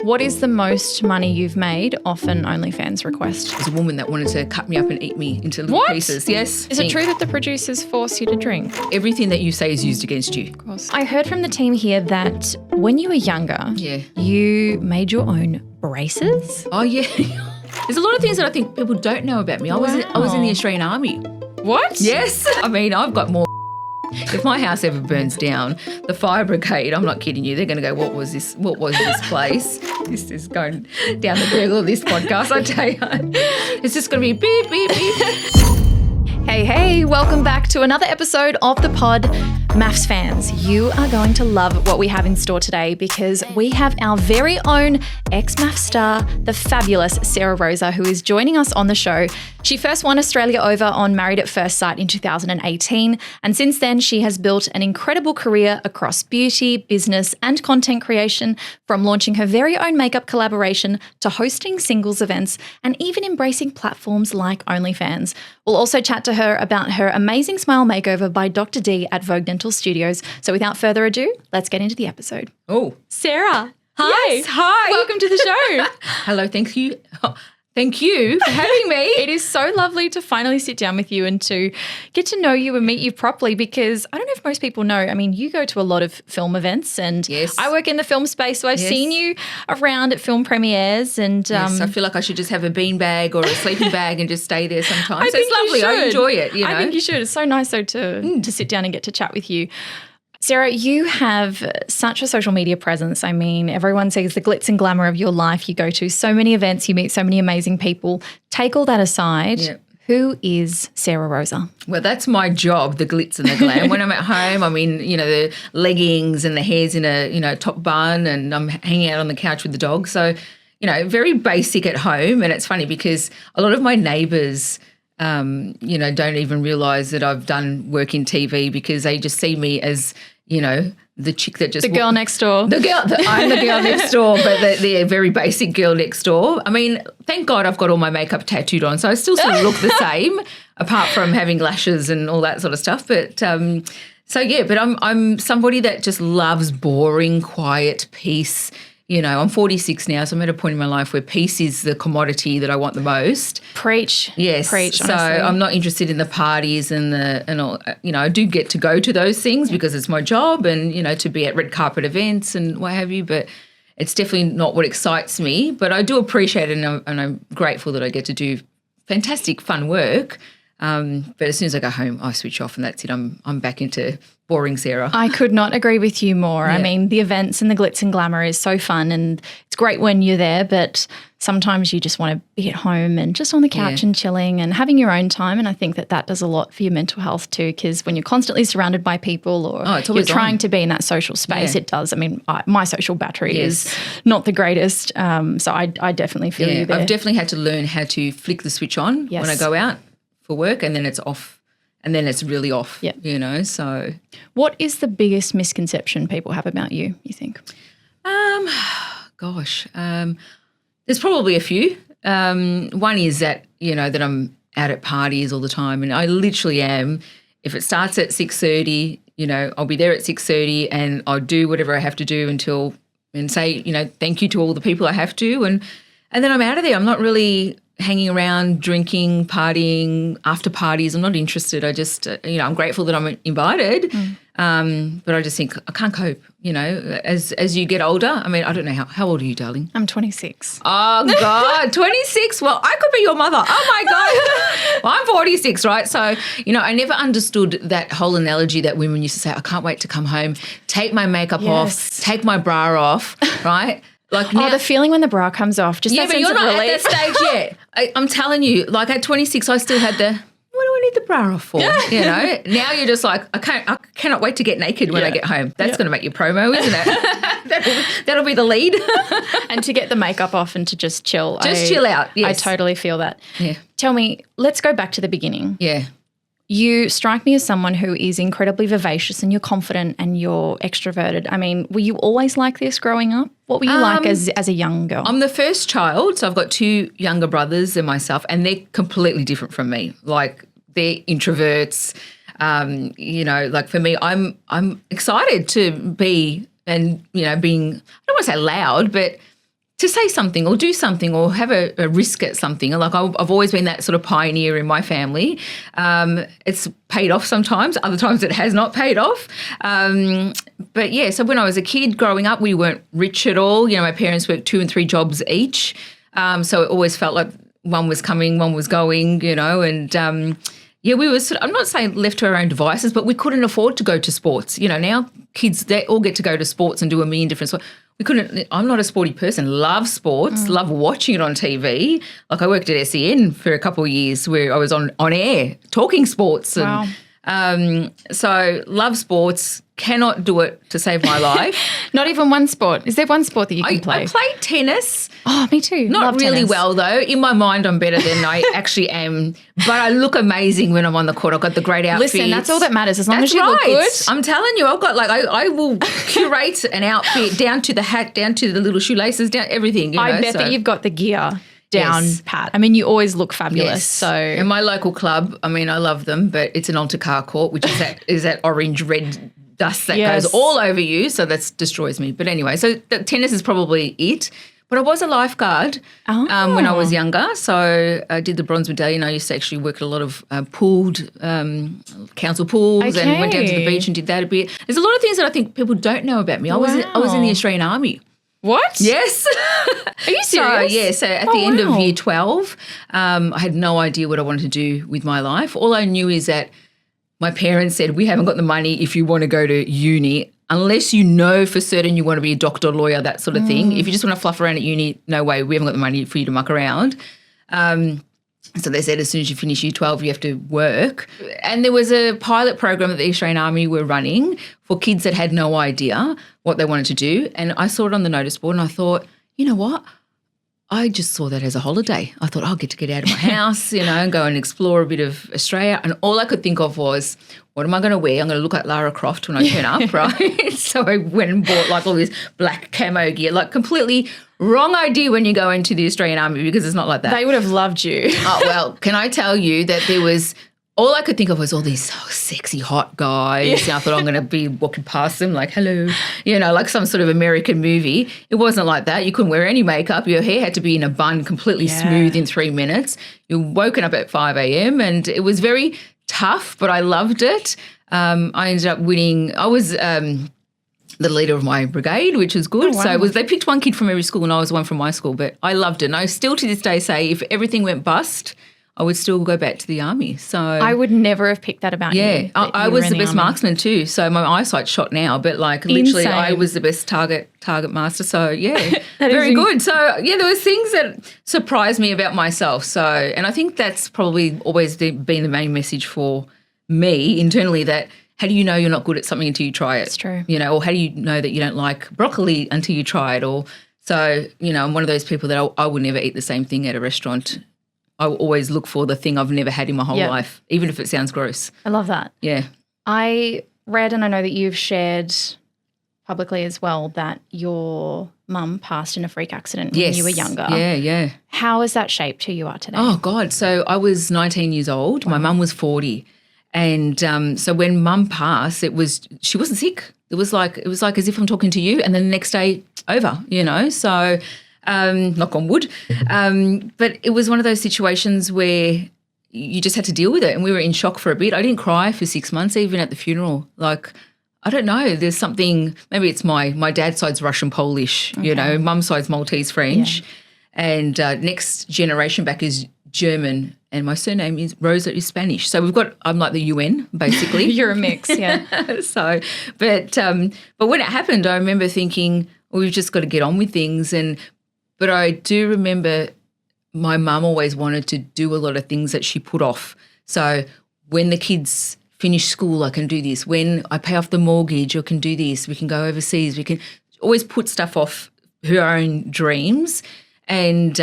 What is the most money you've made off an OnlyFans request? There's a woman that wanted to cut me up and eat me into little pieces. Yes. Is it true that the producers force you to drink? Everything that you say is used against you. Of course. I heard from the team here that when you were younger, you made your own braces. Oh, yeah. There's a lot of things that I think people don't know about me. I was in the Australian Army. What? Yes. I mean, I've got more. If my house ever burns down, the fire brigade, I'm not kidding you, they're going to go, what was this place? This is going down the Google of this podcast, I tell you. It's just going to be beep, beep, beep. Hey, welcome back to another episode of the pod. MAFS fans, you are going to love what we have in store today because we have our very own Ex-MAFS star, the fabulous Sarah Roza, who is joining us on the show. She first won Australia over on Married at First Sight in 2018, and since then she has built an incredible career across beauty, business and content creation, from launching her very own makeup collaboration to hosting singles events and even embracing platforms like OnlyFans. We'll also chat to her about her amazing smile makeover by Dr. D at Vogue Dental Studios. So without further ado, let's get into the episode. Oh, Sarah. Hi. Yes, hi. Welcome to the show. Hello, thank you. Thank you for having me. It is so lovely to finally sit down with you and to get to know you and meet you properly because I don't know if most people know, I mean, you go to a lot of film events and I work in the film space, so I've seen you around at film premieres and I feel like I should just have a beanbag or a sleeping bag and just stay there sometimes. So it's lovely. I enjoy it. You know? I think you should. It's so nice though to sit down and get to chat with you. Sarah, you have such a social media presence. I mean, everyone sees the glitz and glamour of your life. You go to so many events, you meet so many amazing people. Take all that aside, who is Sarah Roza? Well, that's my job, the glitz and the glam. When I'm at home, I'm in, the leggings and the hair's in a, top bun and I'm hanging out on the couch with the dog. So, very basic at home. And it's funny because a lot of my neighbours don't even realise that I've done work in TV because they just see me as, the chick that just... The girl next door. I'm the girl next door, but the very basic girl next door. I mean, thank God I've got all my makeup tattooed on, so I still sort of look the same apart from having lashes and all that sort of stuff. But but I'm somebody that just loves boring, quiet, peace. I'm 46 now, so I'm at a point in my life where peace is the commodity that I want the most. Preach. Yes. Preach, so honestly. I'm not interested in the parties and all. I do get to go to those things because it's my job and, to be at red carpet events and what have you, but it's definitely not what excites me. But I do appreciate it and I'm grateful that I get to do fantastic, fun work. But as soon as I go home, I switch off and that's it. I'm back into boring Sarah. I could not agree with you more. Yeah. I mean, the events and the glitz and glamour is so fun and it's great when you're there, but sometimes you just want to be at home and just on the couch and chilling and having your own time. And I think that does a lot for your mental health too, because when you're constantly surrounded by people or you're trying to be in that social space, it does. I mean, my social battery is not the greatest. So I definitely feel you there. I've definitely had to learn how to flick the switch on when I go out for work and then it's off. And then it's really off, so. What is the biggest misconception people have about you think? There's probably a few. One is that, that I'm out at parties all the time and I literally am. If it starts at 6:30, I'll be there at 6:30 and I'll do whatever I have to do and say, thank you to all the people I have to. And then I'm out of there. I'm not really hanging around, drinking, partying, after parties. I'm not interested. I just, I'm grateful that I'm invited, but I just think I can't cope, as you get older. I mean, I don't know, how old are you, darling? I'm 26. Oh, God, 26? Well, I could be your mother. Oh, my God. Well, I'm 46, right? So, I never understood that whole analogy that women used to say, I can't wait to come home, take my makeup off, take my bra off, right? Like now, the feeling when the bra comes off, just that sense of relief. But you're not at that stage yet. I'm telling you, like at 26, I still had the, what do I need the bra off for? Now you're just like, I cannot wait to get naked when I get home. That's going to make your promo, isn't it? That'll be the lead. And to get the makeup off and to just chill. Chill out, yes. I totally feel that. Yeah. Tell me, let's go back to the beginning. Yeah. You strike me as someone who is incredibly vivacious and you're confident and you're extroverted. I mean, were you always like this growing up? What were you like as a young girl? I'm the first child, so I've got two younger brothers than myself, and they're completely different from me. Like they're introverts. Like for me, I'm excited to be and being, I don't want to say loud, but to say something or do something or have a risk at something. Like I've always been that sort of pioneer in my family. It's paid off sometimes, other times it has not paid off. But yeah, so when I was a kid growing up, we weren't rich at all. You know, my parents worked 2 and 3 jobs each. So it always felt like one was coming, one was going, you know, and yeah, we were I'm not saying left to our own devices, but we couldn't afford to go to sports. You know, now kids, they all get to go to sports and do a million different sports. We couldn't. I'm not a sporty person. Love sports. Love watching it on TV. Like I worked at SEN for a couple of years where I was on air talking sports. And, wow. So love sports. Cannot do it to save my life. Not even one sport. Is there one sport that you can play? I played tennis. Oh, me too. Not Love really tennis. well though. In my mind, I'm better than I actually am. But I look amazing when I'm on the court. I've got the great outfit. Listen, that's all that matters. As long as That's you look good. I'm telling you, I've got like I will curate an outfit down to the hat, down to the little shoelaces, down everything. You know, I bet that you've got the gear down pat. I mean, you always look fabulous. Yes. So and my local club, I mean, I love them, but it's an altar car court, which is that orange red dust that Yes. goes all over you, so that destroys me. But anyway, so the tennis is probably it. But I was a lifeguard when I was younger, so I did the bronze medallion. I used to actually work at a lot of pooled council pools and went down to the beach and did that a bit. There's a lot of things that I think people don't know about me. I was in the Australian Army. What? Yes. Are you serious? So at the end of year 12, I had no idea what I wanted to do with my life. All I knew is that my parents said, we haven't got the money if you want to go to uni, unless you know for certain you want to be a doctor, lawyer, that sort of thing. If you just want to fluff around at uni, no way, we haven't got the money for you to muck around. So they said as soon as you finish year 12, you have to work. And there was a pilot program that the Australian Army were running for kids that had no idea what they wanted to do. And I saw it on the notice board and I thought, you know what? I just saw that as a holiday. I thought I'll get out of my house, you know, and go and explore a bit of Australia. And all I could think of was, what am I going to wear? I'm going to look like Lara Croft when I turn up, right? So I went and bought like all this black camo gear, like completely wrong idea when you go into the Australian Army because it's not like that. They would have loved you. Oh, well, can I tell you that there was all I could think of was all these sexy hot guys. And I thought I'm going to be walking past them like, hello, you know, like some sort of American movie. It wasn't like that. You couldn't wear any makeup. Your hair had to be in a bun, completely smooth in 3 minutes. You're woken up at 5 a.m. and it was very tough, but I loved it. I ended up winning. I was the leader of my brigade, which was good. Oh, wow. So they picked one kid from every school and I was one from my school, but I loved it. And I still to this day say if everything went bust, I would still go back to the army. So I would never have picked that about you. Yeah, I was the best marksman too. So my eyesight's shot now, but like literally I was the best target master. So yeah, very good. So yeah, there was things that surprised me about myself. So, and I think that's probably always been the main message for me internally, that how do you know you're not good at something until you try it? It's true. You know, or how do you know that you don't like broccoli until you try it? Or so, you know, I'm one of those people that I would never eat the same thing at a restaurant. I will always look for the thing I've never had in my whole life, even if it sounds gross. I love that. Yeah. I read, and I know that you've shared publicly as well, that your mum passed in a freak accident when you were younger. Yeah, yeah. How has that shaped who you are today? Oh, God. So I was 19 years old. Wow. My mum was 40. And so when mum passed, she wasn't sick. It was like as if I'm talking to you and then the next day over, you know. So knock on wood. But it was one of those situations where you just had to deal with it, and we were in shock for a bit. I didn't cry for 6 months, even at the funeral. Like, I don't know, there's something, maybe it's my dad's side's Russian Polish, you know, mum's side's Maltese French, and next generation back is German, and my surname is Roza is Spanish. So I'm like the UN, basically. You're a mix, yeah. So, but when it happened, I remember thinking, well, we've just got to get on with things. But I do remember my mum always wanted to do a lot of things that she put off. So when the kids finish school, I can do this. When I pay off the mortgage, I can do this. We can go overseas. We can always put stuff off her own dreams and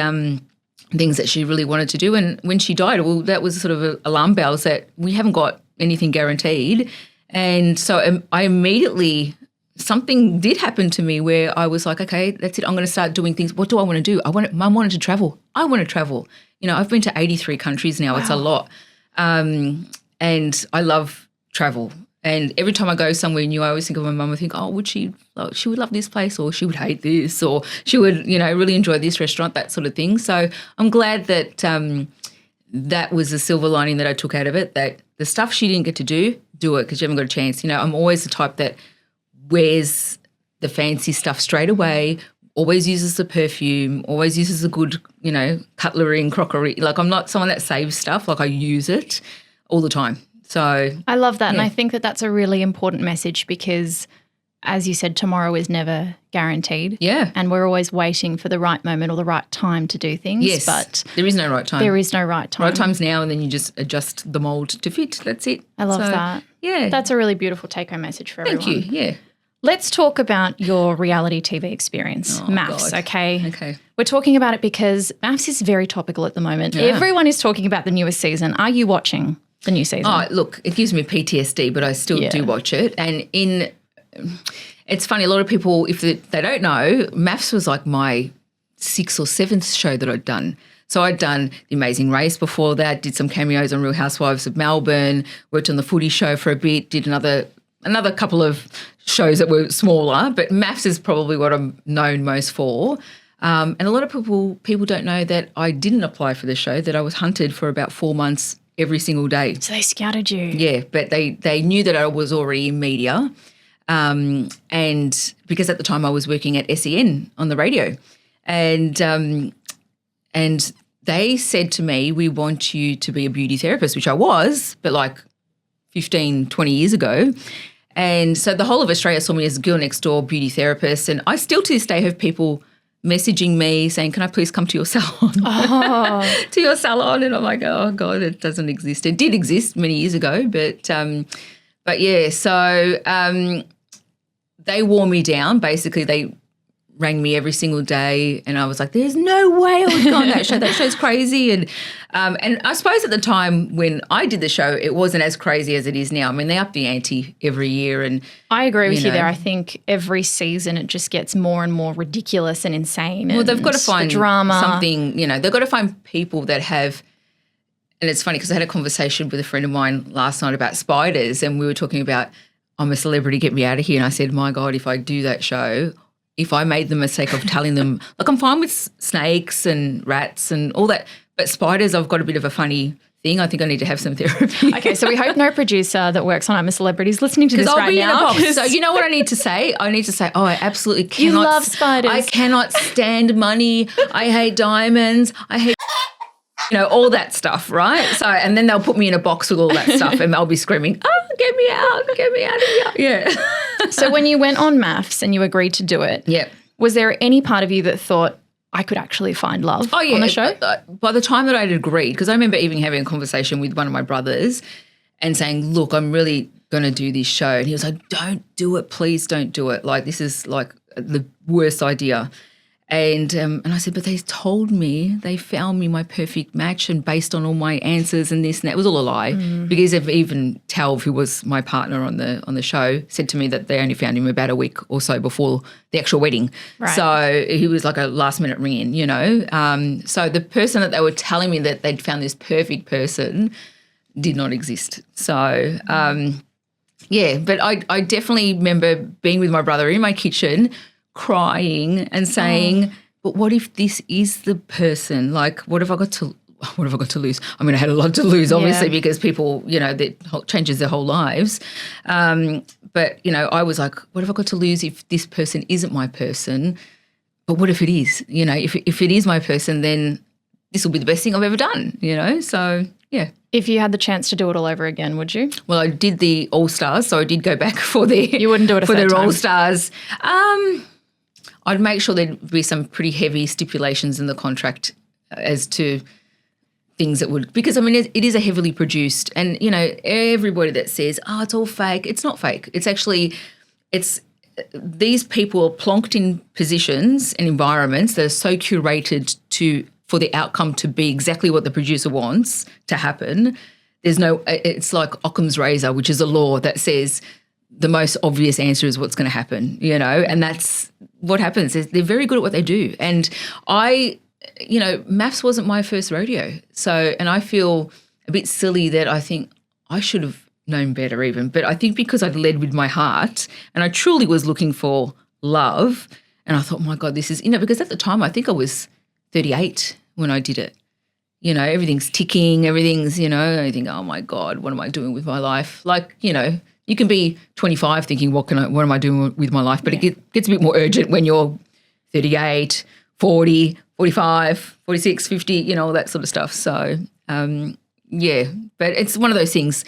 things that she really wanted to do. And when she died, well, that was sort of alarm bells that we haven't got anything guaranteed. And so I immediately, something did happen to me where I was like, okay, that's it. I'm going to start doing things. What do I want to do? Mum wanted to travel. I want to travel. You know, I've been to 83 countries now. Wow. It's a lot. And I love travel. And every time I go somewhere new, I always think of my mum and think, oh, she would love this place, or she would hate this, or she would, really enjoy this restaurant, that sort of thing. So I'm glad that that was the silver lining that I took out of it, that the stuff she didn't get to do it because you haven't got a chance. I'm always the type that wears the fancy stuff straight away, always uses the perfume, always uses the good, cutlery and crockery. Like I'm not someone that saves stuff. Like I use it all the time. So I love that. Yeah. And I think that that's a really important message because, as you said, tomorrow is never guaranteed. Yeah. And we're always waiting for the right moment or the right time to do things. Yes. But there is no right time. There is no right time. Right time's now, and then you just adjust the mould to fit. That's it. I love that. Yeah. That's a really beautiful take-home message for everyone. Thank you. Yeah. Let's talk about your reality TV experience, MAFS, God. okay? Okay. We're talking about it because MAFS is very topical at the moment. Yeah. Everyone is talking about the newest season. Are you watching the new season? Oh, look, it gives me PTSD, but I still do watch it. And it's funny, a lot of people, if they don't know, MAFS was like my 6th or 7th show that I'd done. So I'd done The Amazing Race before that, did some cameos on Real Housewives of Melbourne, worked on The Footy Show for a bit, did another couple of shows that were smaller, but MAFS is probably what I'm known most for. And a lot of people don't know that I didn't apply for the show, that I was hunted for about 4 months every single day. So they scouted you. Yeah, but they knew that I was already in media. And because at the time I was working at SEN on the radio. And they said to me, we want you to be a beauty therapist, which I was, but like 15, 20 years ago. And so the whole of Australia saw me as a girl next door beauty therapist. And I still to this day have people messaging me saying, can I please come to your salon? Oh. To your salon. And I'm like, oh, God, it doesn't exist. It did exist many years ago. But yeah, so they wore me down. Basically, they rang me every single day and I was like, there's no way I would go on that show. That show's crazy. And I suppose at the time when I did the show, it wasn't as crazy as it is now. I mean, they up the ante every year. And I agree with you there. I think every season it just gets more and more ridiculous and insane. Well, they've got to find drama. Something, they've got to find people that have, and it's funny because I had a conversation with a friend of mine last night about spiders and we were talking about, I'm a celebrity, get me out of here. And I said, my God, if I do that show, if I made the mistake of telling them, like I'm fine with snakes and rats and all that, but spiders, I've got a bit of a funny thing. I think I need to have some therapy. Okay, so we hope no producer that works on I'm a Celebrity is listening to this right now. So you know what I need to say? I need to say, I absolutely cannot. You love spiders. I cannot stand money. I hate diamonds. I hate all that stuff, right? So, and then they'll put me in a box with all that stuff and I'll be screaming, get me out of here. Yeah. So when you went on MAFS and you agreed to do it, was there any part of you that thought, I could actually find love on the show? By the time that I'd agreed, because I remember even having a conversation with one of my brothers and saying, look, I'm really going to do this show. And he was like, don't do it, please don't do it. Like, this is like the worst idea. And I said, but they told me, they found me my perfect match and based on all my answers and this and that. It was all a lie because even Talv, who was my partner on the show, said to me that they only found him about a week or so before the actual wedding. Right. So he was like a last minute ring in, So the person that they were telling me that they'd found this perfect person did not exist. So, but I definitely remember being with my brother in my kitchen crying and saying, but what if this is the person? Like, what have I got to lose? I mean, I had a lot to lose, obviously, because people, that changes their whole lives. But, I was like, what have I got to lose if this person isn't my person? But what if it is? If it is my person, then this will be the best thing I've ever done, So, yeah. If you had the chance to do it all over again, would you? Well, I did the All-Stars, so I did go back for their You wouldn't do it for their All-Stars. I'd make sure there'd be some pretty heavy stipulations in the contract as to things that would, because I mean, it is a heavily produced, and everybody that says, it's all fake, it's not fake. It's actually, these people are plonked in positions and environments that are so curated for the outcome to be exactly what the producer wants to happen. It's like Occam's razor, which is a law that says the most obvious answer is what's going to happen, and that's what happens. They're very good at what they do. And MAFS wasn't my first rodeo. So, and I feel a bit silly that I think I should have known better even. But I think because I'd led with my heart and I truly was looking for love, and I thought, my God, this is, because at the time I think I was 38 when I did it. Everything's ticking, everything's, I think, oh my God, what am I doing with my life? Like, you can be 25 thinking, what am I doing with my life? But it gets a bit more urgent when you're 38, 40, 45, 46, 50, all that sort of stuff. So, but it's one of those things.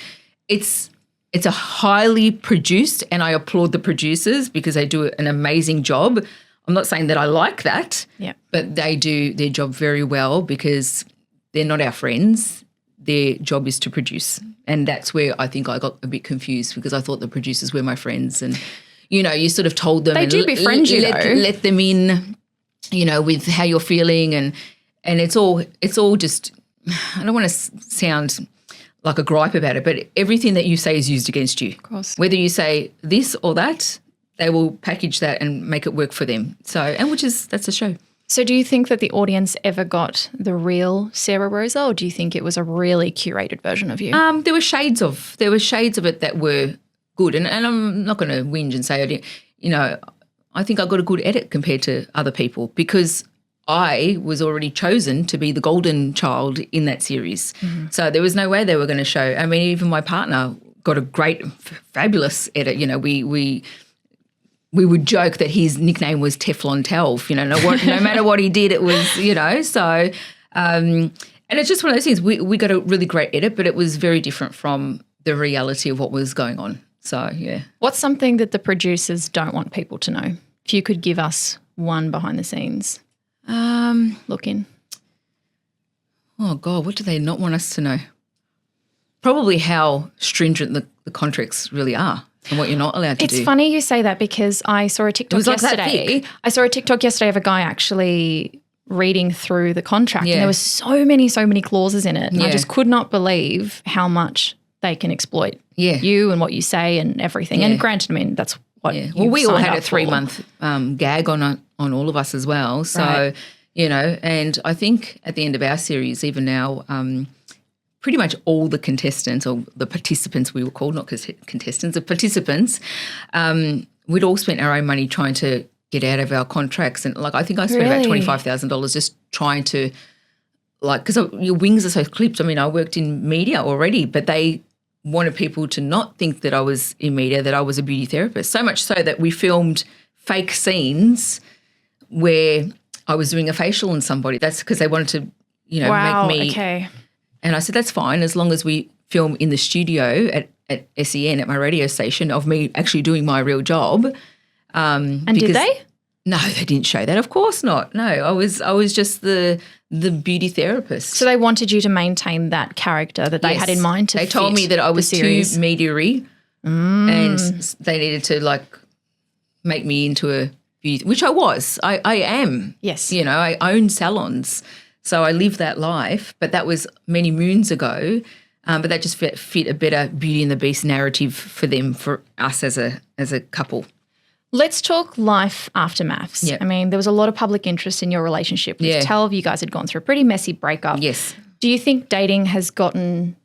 It's a highly produced, and I applaud the producers because they do an amazing job. I'm not saying that I like that, but they do their job very well because they're not our friends. Their job is to produce. And that's where I think I got a bit confused because I thought the producers were my friends. And, you sort of told them. They do befriend you, though. Let them in, with how you're feeling. And it's all just, I don't want to sound like a gripe about it, but everything that you say is used against you. Of course. Whether you say this or that, they will package that and make it work for them. So, and that's a show. So do you think that the audience ever got the real Sarah Roza, or do you think it was a really curated version of you? There were shades of it that were good, and I'm not going to whinge and say I didn't. I think I got a good edit compared to other people because I was already chosen to be the golden child in that series. Mm-hmm. So there was no way they were going to show. I mean, even my partner got a great, fabulous edit. We would joke that his nickname was Teflon Telv, no matter what he did, it was, so, and it's just one of those things. We got a really great edit, but it was very different from the reality of what was going on. So, yeah. What's something that the producers don't want people to know? If you could give us one behind the scenes look in. Oh, God, what do they not want us to know? Probably how stringent the contracts really are. And what you're not allowed to do. It's funny you say that because I saw a TikTok yesterday. I saw a TikTok yesterday of a guy actually reading through the contract, and there were so many clauses in it. And I just could not believe how much they can exploit you and what you say and everything. And granted, I mean, that's what Well, we all had a 3-month gag on all of us as well. So, and I think at the end of our series, even now, pretty much all the contestants, or the participants we were called, not contestants, the participants, we'd all spent our own money trying to get out of our contracts. And I think I spent about $25,000 just trying to, because your wings are so clipped. I mean, I worked in media already, but they wanted people to not think that I was in media, that I was a beauty therapist, so much so that we filmed fake scenes where I was doing a facial on somebody. That's because they wanted to, make me. Okay. And I said, that's fine as long as we film in the studio at SEN, at my radio station, of me actually doing my real job. And did they? No, they didn't show that. Of course not. No, I was just the beauty therapist. So they wanted you to maintain that character that they had in mind to They told me that I was too media-y and they needed to make me into a beauty, which I was. I am. Yes. I own salons. So I lived that life, but that was many moons ago. But that just fit a better Beauty and the Beast narrative for them, for us as a couple. Let's talk life after MAFS. Yep. I mean, there was a lot of public interest in your relationship with Telv. You guys had gone through a pretty messy breakup. Yes. Do you think dating has gotten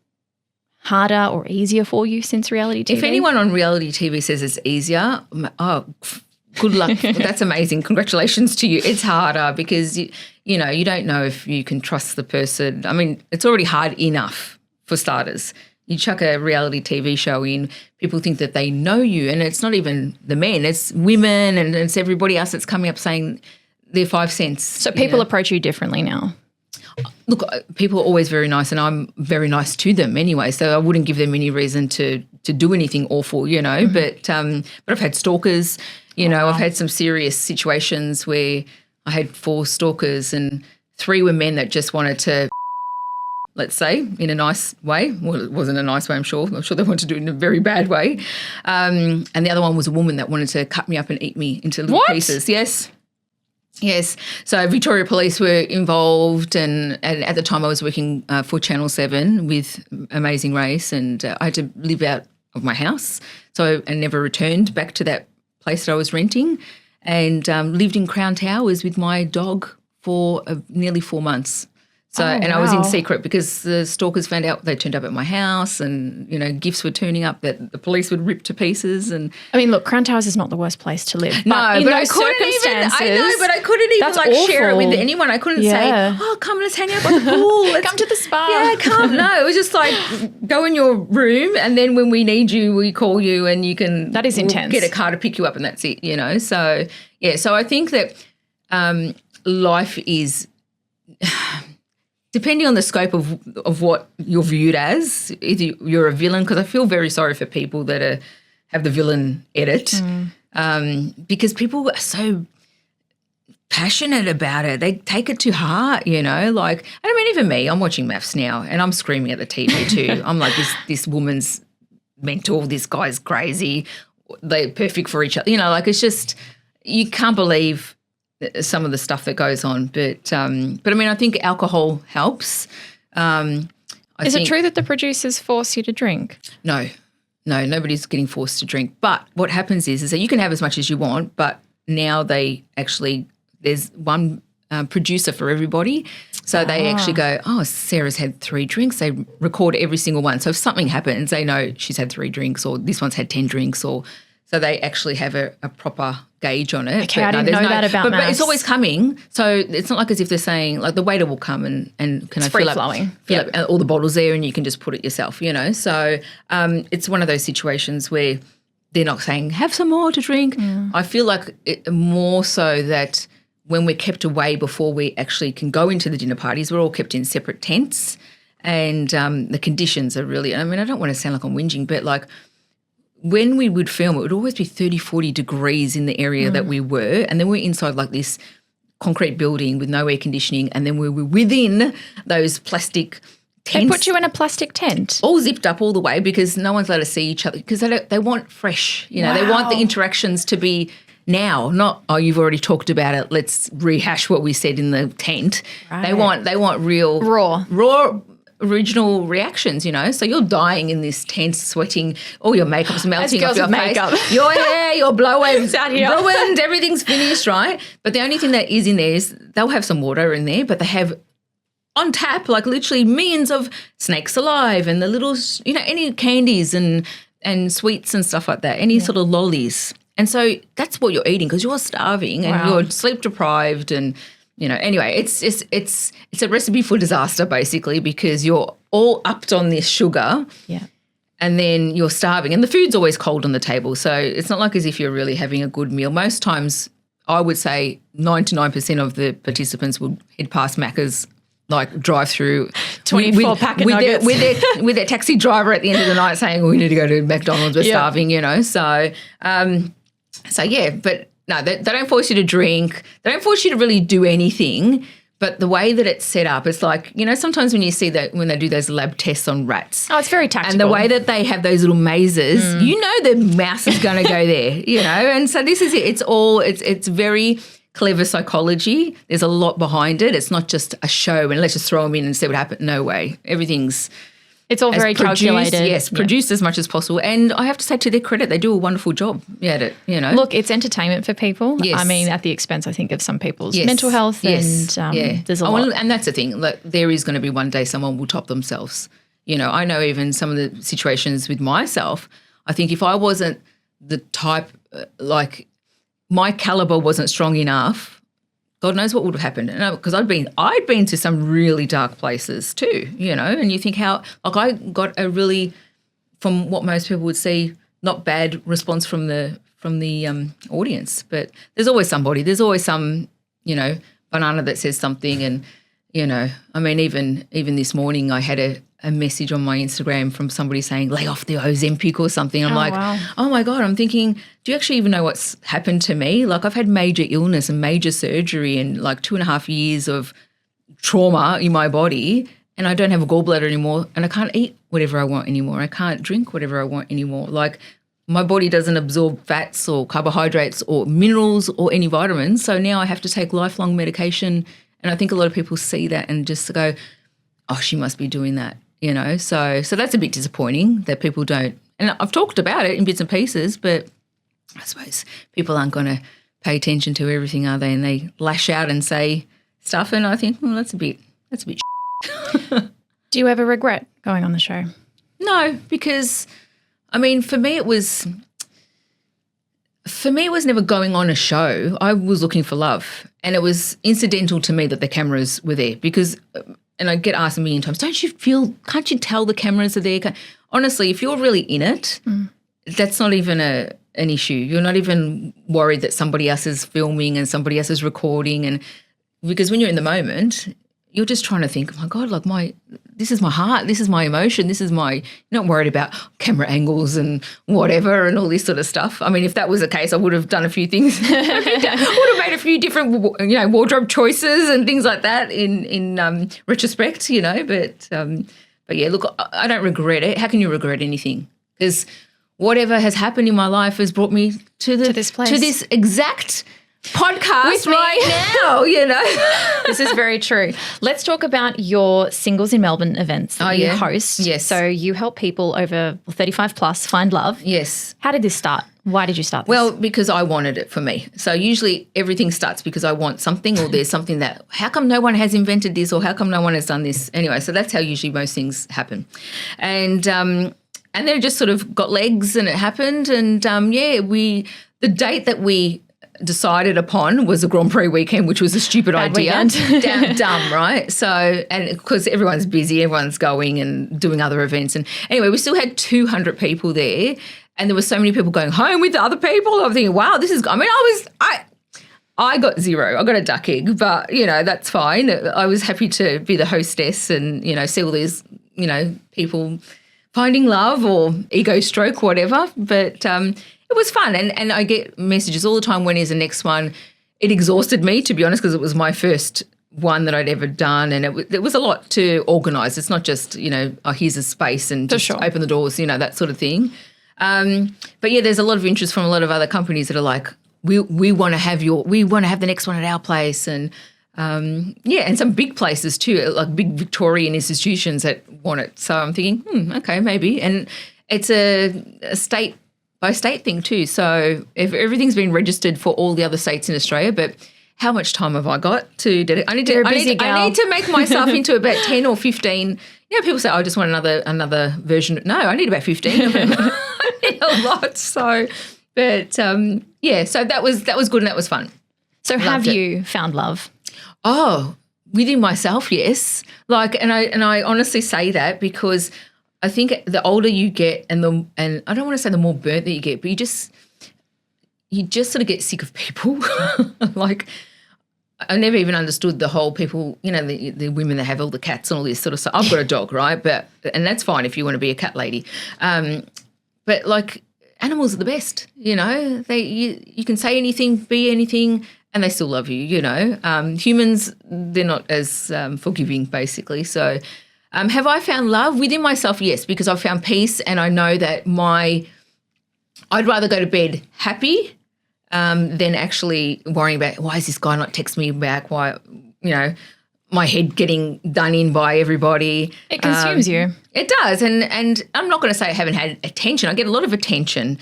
harder or easier for you since reality TV? If anyone on reality TV says it's easier, good luck. That's amazing. Congratulations to you. It's harder because, you don't know if you can trust the person. I mean, it's already hard enough for starters. You chuck a reality TV show in, people think that they know you, and it's not even the men, it's women and it's everybody else that's coming up saying their 5 cents. So people approach you differently now? Look, people are always very nice and I'm very nice to them anyway, so I wouldn't give them any reason to do anything awful, Mm-hmm. But I've had stalkers, I've had some serious situations where I had 4 stalkers and 3 were men that just wanted to, let's say, in a nice way. Well, it wasn't a nice way, I'm sure. I'm sure they wanted to do it in a very bad way. And the other one was a woman that wanted to cut me up and eat me into little pieces. Yes. So Victoria Police were involved and at the time I was working for Channel 7 with Amazing Race and I had to live out of my house. So I never returned back to that place that I was renting and lived in Crown Towers with my dog for nearly 4 months. So, Oh, and I was in wow. secret because the stalkers found out they turned up at my house and, gifts were turning up that the police would rip to pieces. And I mean, look, Crown Towers is not the worst place to live. no, but in but I those couldn't circumstances, I couldn't even that's share it with awful. anyone. I couldn't Yeah. say, oh, come, let's hang out by the pool. Let's Come to the spa. Yeah, come. No, it was just like go in your room and then when we need you, we call you and you can That is intense. Get a car to pick you up and that's it, So, yeah, so I think that life is depending on the scope of what you're viewed as, either you're a villain, because I feel very sorry for people that have the villain edit because people are so passionate about it. They take it to heart, like, and I mean, even me, I'm watching MAFS now and I'm screaming at the TV too. I'm like, this woman's mental, this guy's crazy, they're perfect for each other. Like it's just, you can't believe some of the stuff that goes on. But I mean, I think alcohol helps. Is it true that the producers force you to drink? No, nobody's getting forced to drink. But what happens is that you can have as much as you want, but now there's one producer for everybody. So they actually go, oh, Sarah's had 3 drinks. They record every single one. So if something happens, they know she's had 3 drinks or this one's had 10 drinks or so they actually have a proper gauge on it. Okay, I didn't know that about but it's MAFS. always coming. So it's not like as if they're saying, like the waiter will come and can I fill up all the bottles there and you can just put it yourself, So it's one of those situations where they're not saying, have some more to drink. I feel like more so that when we're kept away before we actually can go into the dinner parties, we're all kept in separate tents and the conditions are really, I mean, I don't want to sound like I'm whinging, but like when we would film, it would always be 30, 40 degrees in the area that we were. And then we're inside like this concrete building with no air conditioning. And then we were within those plastic tents. They put you in a plastic tent. All zipped up all the way because no one's allowed to see each other because they want fresh, they want the interactions to be now, not, oh, you've already talked about it, let's rehash what we said in the tent. Right. They want real raw original reactions, So you're dying in this tent, sweating, all your makeup's melting off your face. Your hair, your blowouts ruined, everything's finished, right? But the only thing that is in there is they'll have some water in there, but they have on tap, like literally millions of snakes alive and the little, any candies and sweets and stuff like that, any sort of lollies. And so that's what you're eating because you're starving and you're sleep deprived and anyway, it's a recipe for disaster basically because you're all upped on this sugar and then you're starving and the food's always cold on the table. So it's not like as if you're really having a good meal. Most times I would say 99% of the participants would head past Macca's like drive through 24 pack of nuggets. with their taxi driver at the end of the night saying, we need to go to McDonald's, we're starving, So yeah, but no, they don't force you to drink. They don't force you to really do anything. But the way that it's set up, it's like, sometimes when you see that when they do those lab tests on rats. Oh, it's very tactical. And the way that they have those little mazes, the mouse is going to go there, And so this is it. It's very clever psychology. There's a lot behind it. It's not just a show and let's just throw them in and see what happens. No way. It's all very calculated. Yes, produced as much as possible. And I have to say to their credit, they do a wonderful job at it, Look, it's entertainment for people. Yes. I mean, at the expense, I think, of some people's mental health and there's a lot. And that's the thing. Like, there is going to be one day someone will top themselves. I know even some of the situations with myself, I think if I wasn't the type, my caliber wasn't strong enough, God knows what would have happened. Because I'd been to some really dark places too, and you think how, I got a really, from what most people would see, not bad response from the audience. But there's always somebody, there's always some, banana that says something. And, I mean, even this morning I had a message on my Instagram from somebody saying, lay off the Ozempic or something. I'm wow. oh my God, I'm thinking, do you actually even know what's happened to me? Like I've had major illness and major surgery and like 2.5 years of trauma in my body and I don't have a gallbladder anymore and I can't eat whatever I want anymore. I can't drink whatever I want anymore. Like my body doesn't absorb fats or carbohydrates or minerals or any vitamins. So now I have to take lifelong medication. And I think a lot of people see that and just go, oh, she must be doing that. So that's a bit disappointing that people don't. And I've talked about it in bits and pieces, but I suppose people aren't going to pay attention to everything, are they? And they lash out and say stuff, and I think, well, that's a bit. Do you ever regret going on the show? No, because, I mean, for me it was never going on a show. I was looking for love, and it was incidental to me that the cameras were there because, and I get asked a million times, can't you tell the cameras are there? Honestly, if you're really in it, that's not even an issue. You're not even worried that somebody else is filming and somebody else is recording, and because when you're in the moment, you're just trying to think, oh my God, like this is my heart, this is my emotion, you're not worried about camera angles and whatever and all this sort of stuff. I mean, if that was the case, I would have done a few things. I would have made a few different, wardrobe choices and things like that in retrospect, But yeah, look, I don't regret it. How can you regret anything? Because whatever has happened in my life has brought me to this place, to this exact podcast with me right now, This is very true. Let's talk about your Singles in Melbourne events that you host. Yes. So you help people over 35 plus find love. Yes. How did this start? Why did you start this? Well, because I wanted it for me. So usually everything starts because I want something, or there's something that, how come no one has invented this, or how come no one has done this? Anyway, so that's how usually most things happen. And they just sort of got legs and it happened. And the date that we decided upon was a Grand Prix weekend, which was a stupid idea. Dumb, right? So, and because everyone's busy, everyone's going and doing other events. And anyway, we still had 200 people there, and there were so many people going home with the other people. I was thinking, wow, I got zero. I got a duck egg, but, that's fine. I was happy to be the hostess and, see all these, people finding love or ego stroke, whatever. But it was fun, and I get messages all the time, when is the next one? It exhausted me, to be honest, because it was my first one that I'd ever done, and it was a lot to organise. It's not just, here's a space and just open the doors, that sort of thing. But yeah, there's a lot of interest from a lot of other companies that are like, we want to have the next one at our place, and and some big places too, like big Victorian institutions that want it. So I'm thinking, okay, maybe, and it's a state by state thing too. So if everything's been registered for all the other states in Australia, but how much time have I got to dedicate? I need to make myself into about 10 or 15. People say, I just want another version. No, I need about 15 of them. I need a lot. So, but so that was good and that was fun. So have you found love? Oh, within myself, yes. And I honestly say that because I think the older you get, and I don't want to say the more burnt that you get, but you just sort of get sick of people. Like, I never even understood the whole people, the women that have all the cats and all this sort of stuff. I've got a dog, right? And that's fine if you want to be a cat lady. But like, animals are the best, you can say anything, be anything, and they still love you, Humans, they're not as forgiving, basically. So have I found love within myself? Yes, because I've found peace, and I know that I'd rather go to bed happy than actually worrying about, why is this guy not texting me back? Why, my head getting done in by everybody. It consumes you. It does. And I'm not going to say I haven't had attention. I get a lot of attention.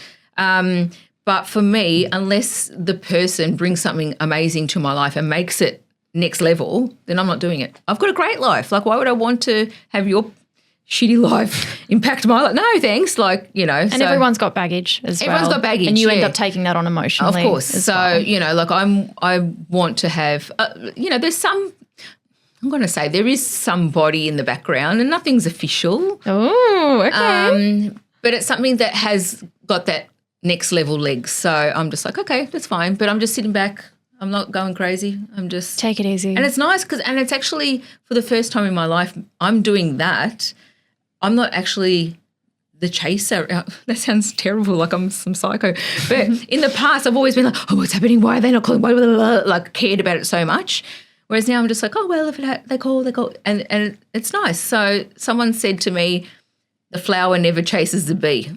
But for me, unless the person brings something amazing to my life and makes it next level, then I'm not doing it. I've got a great life. Like, why would I want to have your shitty life impact my life? No, thanks. And so everyone's got baggage as well. Everyone's got baggage, and you end up taking that on emotionally. Of course. So, I want to have, there's some, I'm going to say there is somebody in the background, and nothing's official. Oh, okay. But it's something that has got that next level legs. So I'm just like, okay, that's fine. But I'm just sitting back. I'm not going crazy. I'm just take it easy. And it's nice and it's actually for the first time in my life I'm doing that. I'm not actually the chaser. That sounds terrible, like I'm some psycho. But in the past I've always been like, oh, what's happening? Why are they not calling? Blah, blah, blah, like cared about it so much. Whereas now I'm just like, oh, well, if they call. And it's nice. So someone said to me, the flower never chases the bee.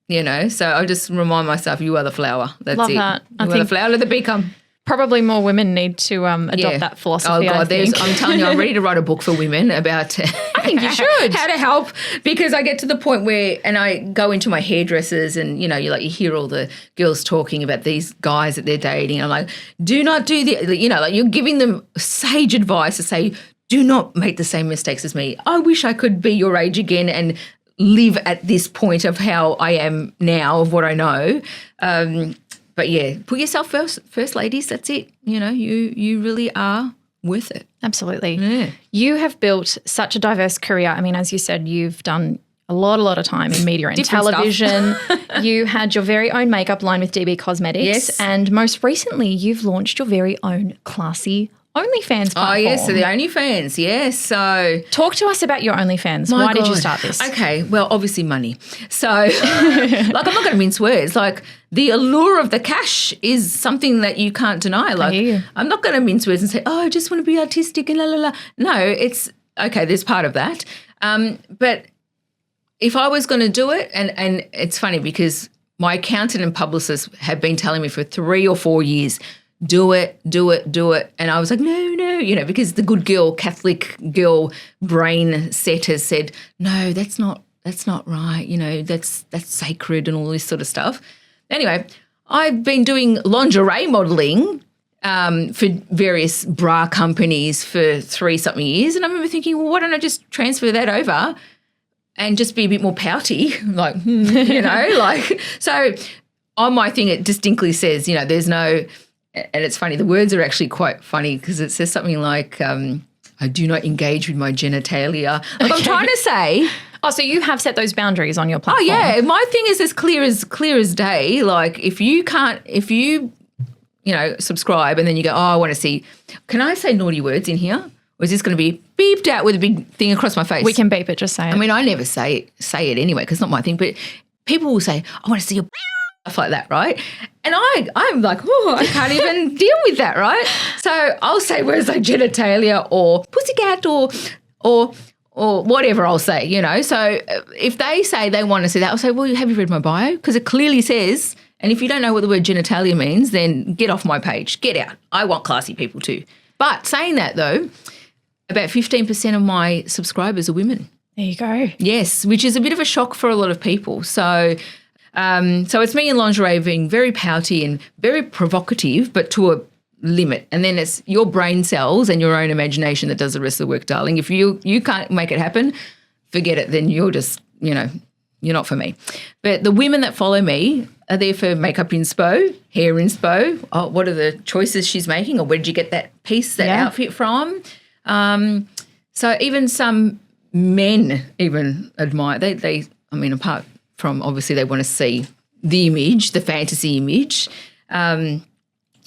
So I just remind myself, you are the flower. That's Love it. that. You are the flower, let the bee come. Probably more women need to adopt that philosophy. Oh God, I think. I'm telling you, I'm ready to write a book for women about. I think you should. How to help, because I get to the point where, and I go into my hairdressers, and you hear all the girls talking about these guys that they're dating. I'm like, do not do the, you're giving them sage advice to say, do not make the same mistakes as me. I wish I could be your age again and live at this point of how I am now, of what I know. But yeah, put yourself first, ladies. That's it. You know, you really are worth it. Absolutely. Yeah. You have built such a diverse career. I mean, as you said, you've done a lot of time in media and Different television. You had your very own makeup line with DB Cosmetics. Yes. And most recently, you've launched your very own classy OnlyFans platform. Oh, yes, so the OnlyFans, yes. So talk to us about your OnlyFans. Why did you start this? Okay, well, obviously money. So, like, I'm not going to mince words. Like, the allure of the cash is something that you can't deny. Like, hear you. I'm not going to mince words and say, oh, I just want to be artistic and la, la, la. No, it's, okay, there's part of that. But if I was going to do it, and it's funny because my accountant and publicist have been telling me for 3 or 4 years, do it. And I was like, no, you know, because the good girl, Catholic girl brain set has said, no, that's not right. You know, that's sacred and all this sort of stuff. Anyway, I've been doing lingerie modelling for various bra companies for 30-something years. And I remember thinking, well, why don't I just transfer that over and just be a bit more pouty? Like, you know, like, so on my thing, it distinctly says, you know, there's no, and it's funny, the words are actually quite funny because it says something like, I do not engage with my genitalia. Like, I'm trying to say. Oh, so you have set those boundaries on your platform. Oh, yeah. My thing is as clear as day. Like, if you know, subscribe and then you go, oh, I want to see, can I say naughty words in here? Or is this going to be beeped out with a big thing across my face? We can beep it, just say it. I mean, I never say it anyway because it's not my thing, but people will say, I want to see your stuff like that, right? And I'm like, oh, I can't even deal with that, right? So I'll say words like genitalia or pussycat or whatever I'll say, you know. So if they say they want to see that, I'll say, well, have you read my bio? Because it clearly says, and if you don't know what the word genitalia means, then get off my page. Get out. I want classy people too. But saying that though, about 15% of my subscribers are women. There you go. Yes, which is a bit of a shock for a lot of people. So it's me in lingerie being very pouty and very provocative, but to a limit. And then it's your brain cells and your own imagination that does the rest of the work, darling. If you can't make it happen, forget it. Then you're just, you know, you're not for me. But the women that follow me are there for makeup inspo, hair inspo. Oh, what are the choices she's making, or where did you get that piece, that outfit from? So even some men even admire. They I mean, apart from obviously they want to see the image, the fantasy image.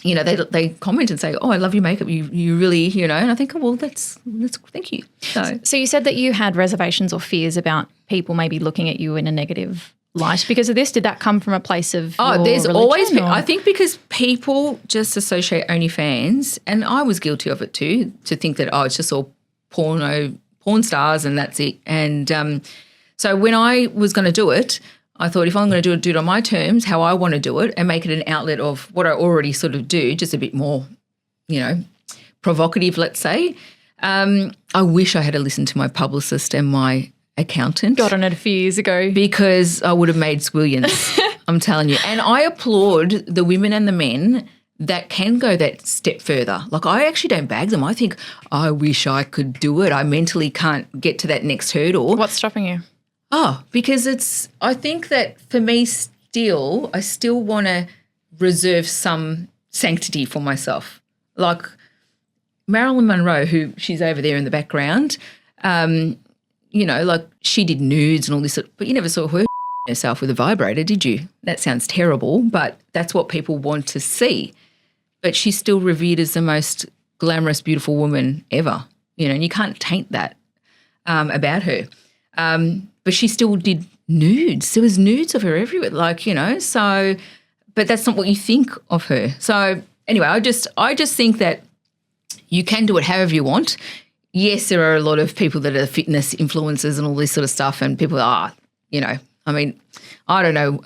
You know, they comment and say, oh, I love your makeup. You really, you know, and I think, oh, well, that's thank you. So you said that you had reservations or fears about people maybe looking at you in a negative light because of this. Did that come from a place of there's religion, always been, or? I think because people just associate OnlyFans, and I was guilty of it too, to think that, oh, it's just all porn stars and that's it. And so when I was going to do it, I thought if I'm going to do it on my terms, how I want to do it, and make it an outlet of what I already sort of do, just a bit more, you know, provocative, let's say. I wish I had listened to my publicist and my accountant. Got on it a few years ago. Because I would have made squillions, I'm telling you. And I applaud the women and the men that can go that step further. Like, I actually don't bag them. I think, I wish I could do it. I mentally can't get to that next hurdle. What's stopping you? Oh, because I think that for me I still want to reserve some sanctity for myself. Like Marilyn Monroe, who she's over there in the background, you know, like she did nudes and all this, but you never saw her herself with a vibrator, did you? That sounds terrible, but that's what people want to see. But she's still revered as the most glamorous, beautiful woman ever, you know, and you can't taint that about her. But she still did nudes. There was nudes of her everywhere, like, you know, so, but that's not what you think of her. So anyway, I just think that you can do it however you want. Yes, there are a lot of people that are fitness influencers and all this sort of stuff, and people are, you know, I mean, I don't know.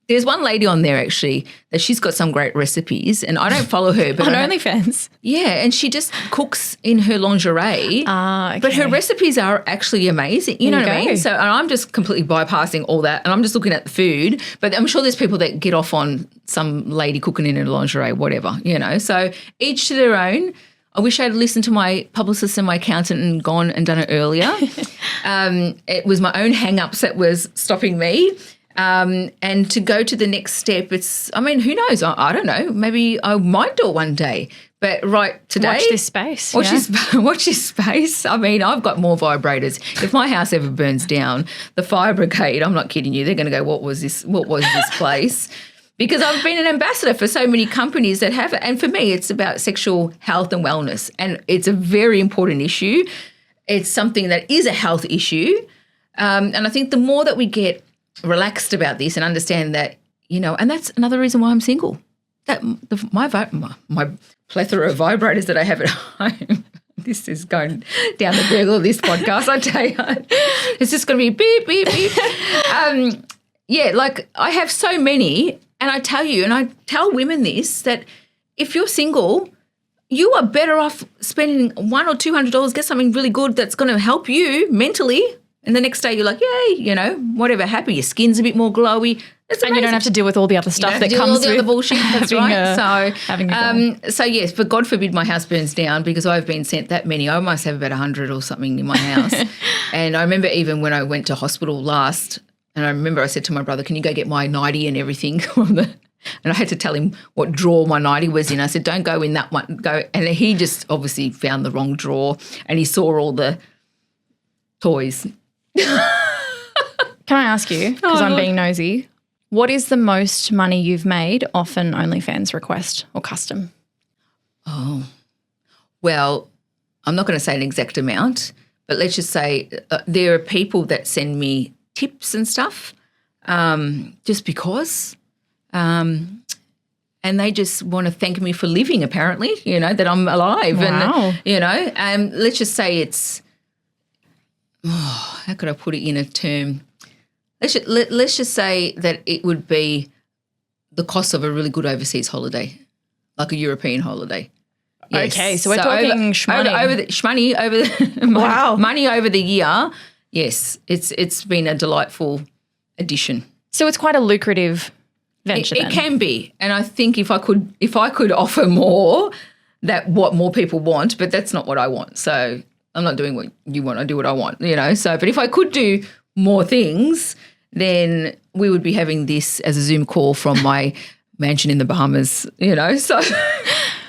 There's one lady on there actually that she's got some great recipes, and I don't follow her. But on OnlyFans? Yeah, and she just cooks in her lingerie. Okay. But her recipes are actually amazing. You know what I mean? So I'm just completely bypassing all that, and I'm just looking at the food. But I'm sure there's people that get off on some lady cooking in her lingerie, whatever, you know. So each to their own. I wish I'd listened to my publicist and my accountant and gone and done it earlier. It was my own hang-ups that was stopping me. And to go to the next step, who knows? I don't know. Maybe I might do it one day. But right today. Watch this space. Watch this space. I mean, I've got more vibrators. If my house ever burns down, the fire brigade, I'm not kidding you, they're going to go, what was this place? Because I've been an ambassador for so many companies that have it. And for me, it's about sexual health and wellness. And it's a very important issue. It's something that is a health issue. And I think the more that we get relaxed about this and understand that, and that's another reason why I'm single. That my plethora of vibrators that I have at home. This is going down the gurgle of this podcast, I tell you. It's just going to be beep, beep, beep. I have so many, and I tell you, and I tell women this, that if you're single, you are better off spending $100 or $200, get something really good that's going to help you mentally, and the next day you're like, yay, whatever, happy. Your skin's a bit more glowy. And you don't have to deal with all the other stuff that comes with all the other bullshit. That's right. Having a so yes, but God forbid my house burns down, because I've been sent that many. I must have about 100 or something in my house. And I remember even when I went to hospital last, and I remember I said to my brother, "Can you go get my nightie and everything?" And I had to tell him what drawer my nightie was in. I said, "Don't go in that one. Go." And he just obviously found the wrong drawer, and he saw all the toys. Can I ask you, because I'm being nosy, what is the most money you've made off an OnlyFans request or custom? Oh, well, I'm not going to say an exact amount, but let's just say there are people that send me tips and stuff just because, and they just want to thank me for living, apparently, that I'm alive. Wow. And, let's just say it's, how could I put it in a term? Let's just say that it would be the cost of a really good overseas holiday, like a European holiday. Yes. Okay, so we're talking shmoney over the wow. money over the year. Yes, it's been a delightful addition. So it's quite a lucrative venture. It can be, and I think if I could offer more, that what more people want, but that's not what I want. So I'm not doing what you want. I do what I want. So, but if I could do more things, then we would be having this as a Zoom call from my mansion in the Bahamas, so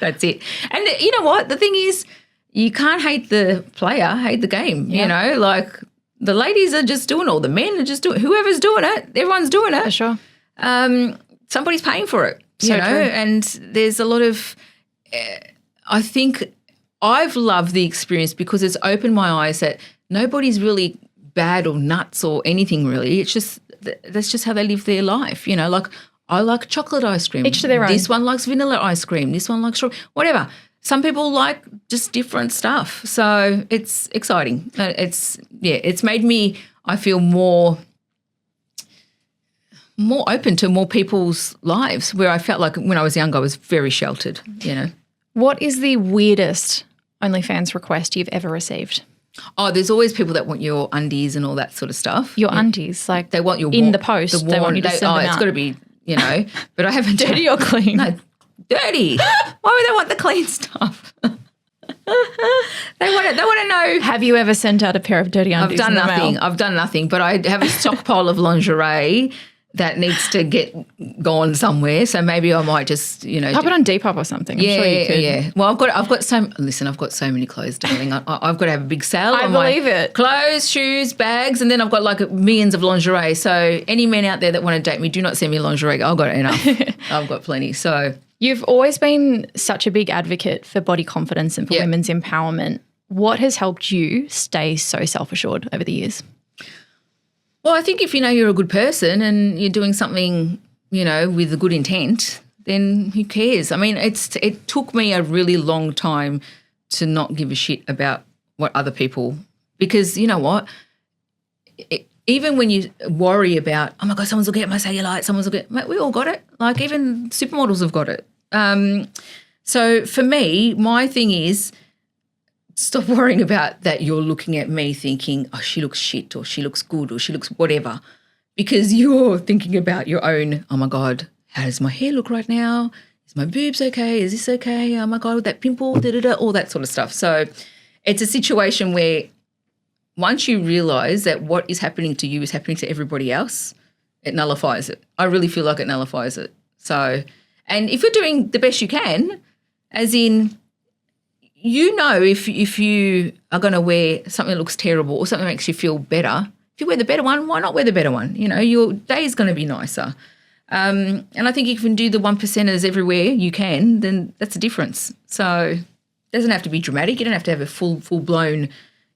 that's it. And you know what? The thing is, you can't hate the player, hate the game, like the ladies are just doing all, the men are just doing, whoever's doing it, everyone's doing it. For sure. Somebody's paying for it, So true. and there's a lot of, I think I've loved the experience because it's opened my eyes that nobody's really bad or nuts or anything really. It's just that's just how they live their life. Like I like chocolate ice cream. Each to their own. This one likes vanilla ice cream. This one likes strawberry. Whatever. Some people like just different stuff. So it's exciting. It's made me, I feel more open to more people's lives, where I felt like when I was younger I was very sheltered. What is the weirdest OnlyFans request you've ever received? Oh, there's always people that want your undies and all that sort of stuff. Your undies, like they want your in the post. They want you to send them out. It's got to be, but I haven't Dirty or clean? No, dirty. Why would they want the clean stuff? They want to know. Have you ever sent out a pair of dirty undies? I've done nothing, but I have a stockpile of lingerie that needs to get gone somewhere. So maybe I might just, pop it on Depop or something. I'm sure you could. Yeah. Well, I've got so many clothes, darling. I've got to have a big sale. I believe it. Clothes, shoes, bags, and then I've got like millions of lingerie. So any men out there that want to date me, do not send me lingerie. I've got enough. I've got plenty. So you've always been such a big advocate for body confidence and for women's empowerment. What has helped you stay so self-assured over the years? Well, I think if you know you're a good person and you're doing something, with a good intent, then who cares? I mean, it took me a really long time to not give a shit about what other people, because you know what? Even when you worry about, oh my God, someone's looking at my cellulite, mate, we all got it. Like even supermodels have got it. So for me, my thing is, stop worrying about that you're looking at me thinking, oh, she looks shit or she looks good or she looks whatever, because you're thinking about your own, oh, my God, how does my hair look right now? is my boobs okay? Is this okay? Oh my God, with that pimple, da-da-da, all that sort of stuff. So it's a situation where once you realise that what is happening to you is happening to everybody else, it nullifies it. I really feel like it nullifies it. So, and if you're doing the best you can, as in, if you are going to wear something that looks terrible or something that makes you feel better, if you wear the better one, why not wear the better one? Your day is going to be nicer. And I think if you can do the 1%ers everywhere you can, then that's a difference. So it doesn't have to be dramatic. You don't have to have a full-blown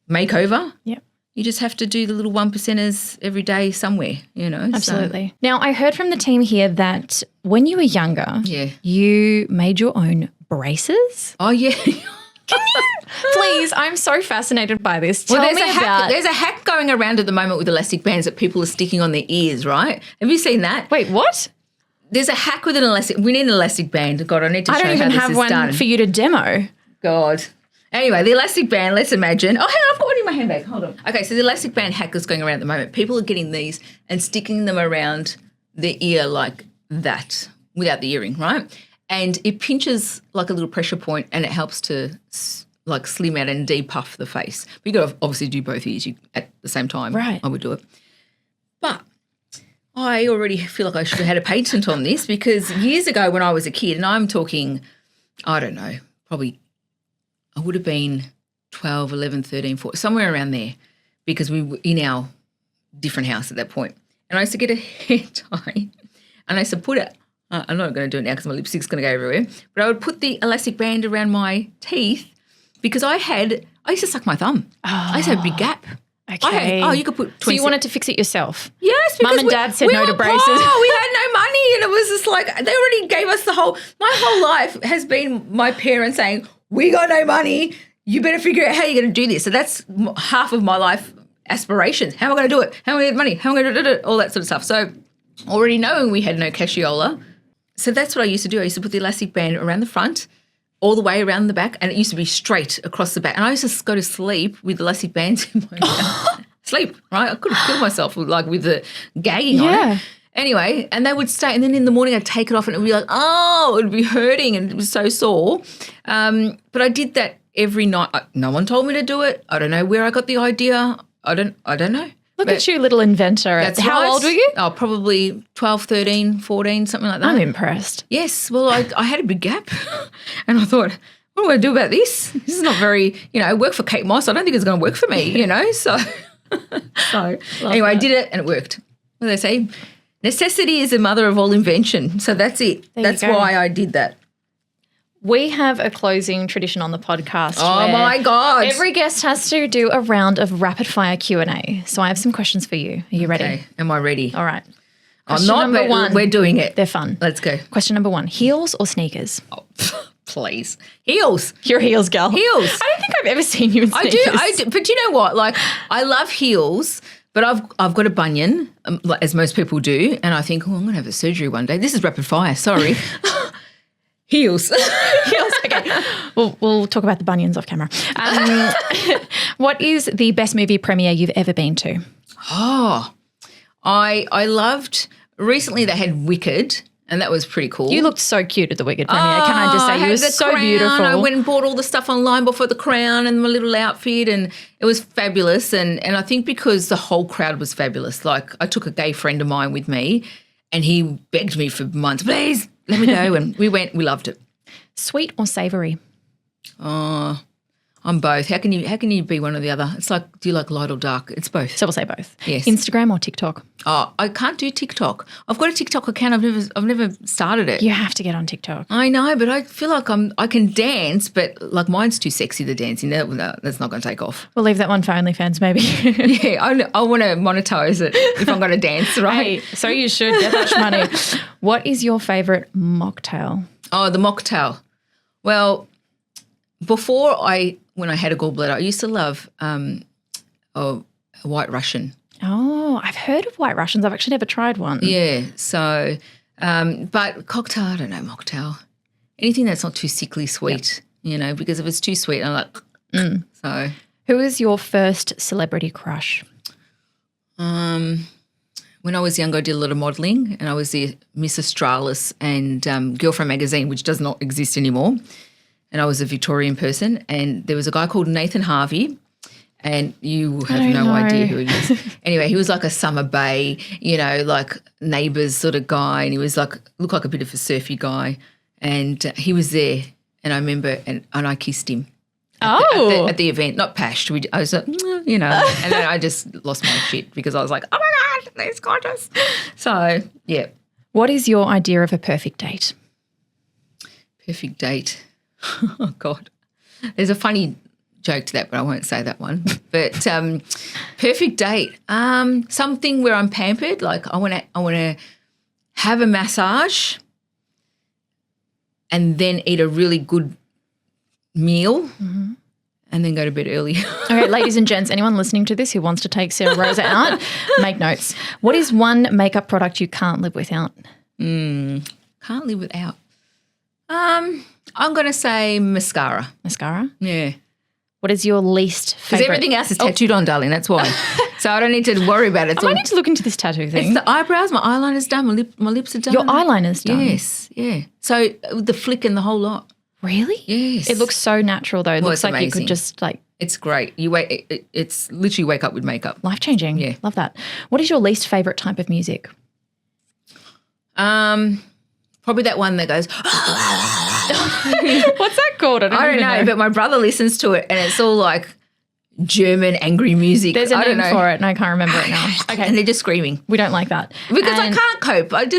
makeover. Yep. You just have to do the little 1%ers every day somewhere, Absolutely. So. Now, I heard from the team here that when you were younger, you made your own braces. Oh, yeah. Can you? Please, I'm so fascinated by this. Tell me about. There's a hack going around at the moment with elastic bands that people are sticking on their ears, right? Have you seen that? Wait, what? There's a hack with an elastic. We need an elastic band. God, I need to show you how this is done. I don't even have one for you to demo. God. Anyway, the elastic band, let's imagine. Oh, hang on, I've got one in my handbag. Hold on. Okay, so the elastic band hack that's going around at the moment, people are getting these and sticking them around their ear like that without the earring, right? And it pinches like a little pressure point and it helps to like slim out and depuff the face. But you've got to obviously do both ears at the same time. Right. I would do it. But I already feel like I should have had a patent on this because years ago when I was a kid, and I'm talking, I don't know, probably I would have been 12, 11, 13, 14, somewhere around there because we were in our different house at that point. And I used to get a hair tie and I used to put it, I'm not going to do it now because my lipstick's going to go everywhere, but I would put the elastic band around my teeth because I used to suck my thumb. Oh. I used to have a big gap. Okay. You could put 20. So you wanted to fix it yourself? Yes, because Mum and Dad said no to braces. We had no money and it was just like they already gave us my whole life has been my parents saying, we got no money, you better figure out how you're going to do this. So that's half of my life aspirations. How am I going to do it? How am I going to get money? How am I going to do it? All that sort of stuff. So already knowing we had no cassiola, so that's what I used to do. I used to put the elastic band around the front, all the way around the back, and it used to be straight across the back. And I used to go to sleep with elastic bands in my mouth. Sleep, right? I could have killed myself with the gagging on it. Anyway, and they would stay, and then in the morning I'd take it off and it would be like, it would be hurting and it was so sore. But I did that every night. No one told me to do it. I don't know where I got the idea. I don't know. Look at you, little inventor. How old were you? Oh, probably 12, 13, 14, something like that. I'm impressed. Yes. Well, I had a big gap and I thought, what do I do about this? This is not very, it worked for Kate Moss. I don't think it's going to work for me, So, anyway, I did it and it worked. What do they say? Necessity is the mother of all invention. So that's it. That's why I did that. We have a closing tradition on the podcast. Oh, my God. Every guest has to do a round of rapid-fire Q&A. So I have some questions for you. Are you ready? Okay. Am I ready? All right. I'm not, but one. We're doing it. They're fun. Let's go. Question number 1, heels or sneakers? Oh, please. Heels. You're a heels girl. Heels. I don't think I've ever seen you in sneakers. I do. But you know what? Like, I love heels. But I've got a bunion, as most people do, and I think, I'm going to have a surgery one day. This is rapid fire, sorry. Heels. Heels, okay. We'll talk about the bunions off camera. What is the best movie premiere you've ever been to? Oh, I loved, recently they had Wicked, and that was pretty cool. You looked so cute at the Wicked premiere. Can I just say, you were so crown. beautiful. I went and bought all the stuff online before the crown and my little outfit, and it was fabulous. And I think because the whole crowd was fabulous. Like, I took a gay friend of mine with me and he begged me for months, please, let me go. And we went, we loved it. Sweet or savoury? I'm both. How can you be one or the other? It's like, do you like light or dark? It's both. So we'll say both. Yes. Instagram or TikTok? Oh, I can't do TikTok. I've got a TikTok account. I've never started it. You have to get on TikTok. I know, but I feel like I can dance, but like mine's too sexy to dancing. No, that's not going to take off. We'll leave that one for OnlyFans maybe. Yeah, I want to monetize it if I'm going to dance, right? Hey, so you should get that money. What is your favourite mocktail? Oh, the mocktail. Well, when I had a gallbladder, I used to love a White Russian. Oh, I've heard of White Russians. I've actually never tried one. Yeah, so, but cocktail, I don't know, mocktail. Anything that's not too sickly sweet, because if it's too sweet, I'm like, So. Who is your first celebrity crush? when I was younger, I did a lot of modelling, and I was the Miss Australis and Girlfriend magazine, which does not exist anymore. And I was a Victorian person, and there was a guy called Nathan Harvey, and you have no idea who he is. Anyway, he was like a Summer Bay, like Neighbours sort of guy, and he was like looked like a bit of a surfy guy, and he was there, and I remember, and I kissed him. At the event, not pashed. I was like, and then I just lost my shit because I was like, oh my God, that's gorgeous. So, yeah. What is your idea of a perfect date? Perfect date. Oh, God. There's a funny joke to that, but I won't say that one. But perfect date, something where I'm pampered. Like I want to have a massage and then eat a really good meal and then go to bed early. Okay, ladies and gents, anyone listening to this who wants to take Sarah Roza out, make notes. What is one makeup product you can't live without? Can't live without. I'm going to say mascara. Mascara? Yeah. What is your least favourite? Because everything else is tattooed on, darling, that's why. So I don't need to worry about it. I need to look into this tattoo thing. It's the eyebrows, my eyeliner's done, my lips are done. Your eyeliner's done? Yes, yeah. So the flick and the whole lot. Really? Yes. It looks so natural though. It looks like amazing. you could just like. It's great. It's literally wake up with makeup. Life-changing. Yeah. Love that. What is your least favourite type of music? Probably that one that goes. What's that called? I don't know, but my brother listens to it and it's all like German angry music. There's a name for it and I can't remember it now. Okay. And they're just screaming. We don't like that. Because I can't cope. It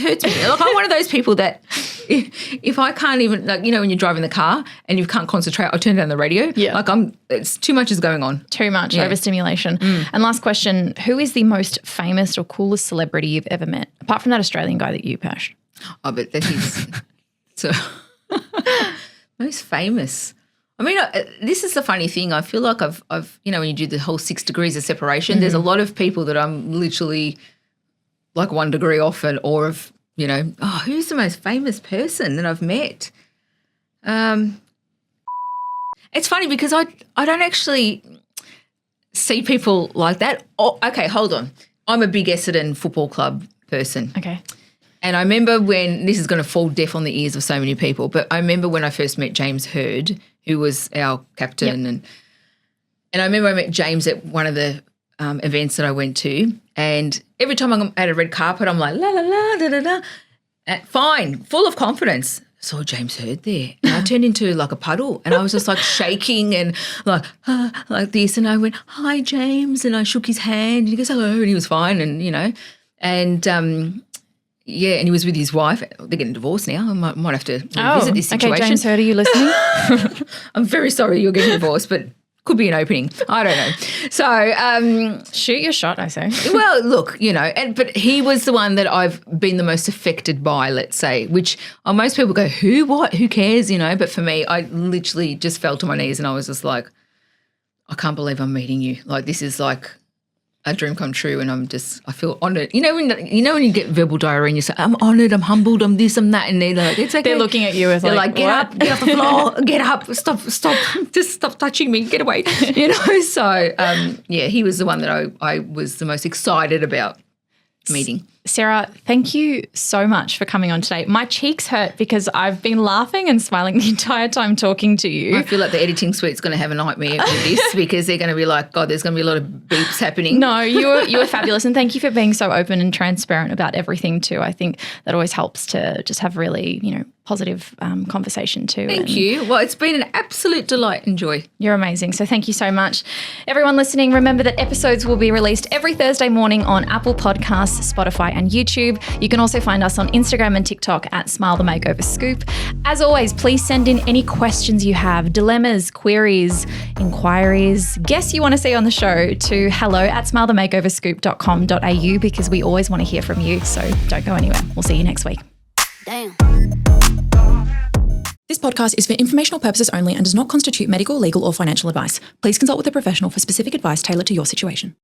hurts me. Like I'm one of those people that if I can't even, like, when you're driving the car and you can't concentrate, I turn down the radio. Yeah. Like it's too much is going on. Too much, overstimulation. And last question, who is the most famous or coolest celebrity you've ever met? Apart from that Australian guy that you pashed. Oh, but that is so most famous. I mean, this is the funny thing. I feel like I've when you do the whole 6 degrees of separation, there's a lot of people that I'm literally like 1 degree off or of, who's the most famous person that I've met? It's funny because I don't actually see people like that. Oh, okay, hold on. I'm a big Essendon Football Club person. Okay. And I remember when, this is going to fall deaf on the ears of so many people, but I remember when I first met James Hird, who was our captain. Yep. And I remember I met James at one of the events that I went to, and every time I'm at a red carpet, I'm like, la, la, la, da, da, da. Fine, full of confidence. Saw James Hird there. And I turned into like a puddle and I was just like shaking and like this. And I went, hi, James. And I shook his hand and he goes, hello. And he was fine and, and yeah, and he was with his wife. They're getting divorced now. I might have to revisit this situation. Okay, James Hird, are you listening? I'm very sorry you're getting divorced, but could be an opening. I don't know. So shoot your shot, I say. Well, look, but he was the one that I've been the most affected by, let's say, which most people go, who, what, who cares, But for me, I literally just fell to my knees and I was just like, I can't believe I'm meeting you. Like this is like a dream come true, and I feel honoured. When you get verbal diarrhea and you say, I'm honoured, I'm humbled, I'm this, I'm that, and they're like, it's okay. They're looking at you as like, get up, get off the floor, get up, stop, just stop touching me, get away, So, he was the one that I was the most excited about meeting. Sarah, thank you so much for coming on today. My cheeks hurt because I've been laughing and smiling the entire time talking to you. I feel like the editing suite's going to have a nightmare with this because they're going to be like, God, there's going to be a lot of beeps happening. No, you were fabulous, and thank you for being so open and transparent about everything too. I think that always helps to just have really, positive conversation too. Thank you. Well, it's been an absolute delight and joy. You're amazing. So thank you so much. Everyone listening, remember that episodes will be released every Thursday morning on Apple Podcasts, Spotify and YouTube. You can also find us on Instagram and TikTok at Smile the Makeover Scoop. As always, please send in any questions you have, dilemmas, queries, inquiries, guests you want to see on the show to hello@smilethemakeoverscoop.com.au because we always want to hear from you. So don't go anywhere. We'll see you next week. Damn. This podcast is for informational purposes only and does not constitute medical, legal, or financial advice. Please consult with a professional for specific advice tailored to your situation.